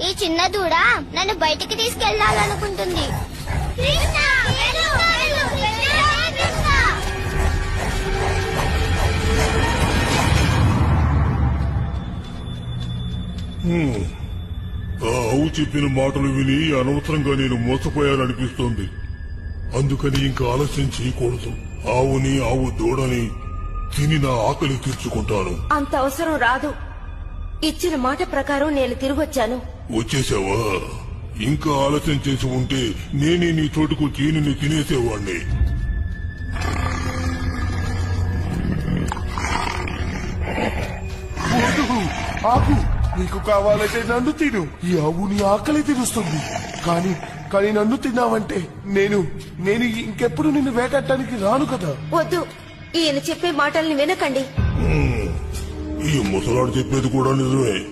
ఈ చిన్న దూడ నన్ను బయటికి తీసుకెళ్లాలనుకుంటుంది. ఆ ఆవు చెప్పిన మాటలు విని అనవసరంగా నేను మోసపోయాననిపిస్తోంది. అందుకని ఇంకా ఆలస్యం చేయకూడదు. ఆవుని ఆవు దూడని తిని నా ఆకలి తీర్చుకుంటాను. అంత అవసరం రాదు. ఇచ్చిన మాట ప్రకారం నేను తిరిగొచ్చాను. వచ్చేసావా? ఇంకా ఆలస్యం చేసి ఉంటే నేనే నీ చోటుకు చీనిని తినేసేవాణ్ణి. ఆకు, నీకు కావాలంటే నన్ను తిను. ఈ ఆవు నీ ఆకలి తీరుస్తుంది. కానీ కానీ నన్ను తిన్నావంటే నేను నేను ఇంకెప్పుడు నిన్ను వేటాడటానికి రాను కదా. వద్దు, ఈయన చెప్పే మాటల్ని వినకండి. ఈ ముసలాడు చెప్పేది కూడా నిజమే.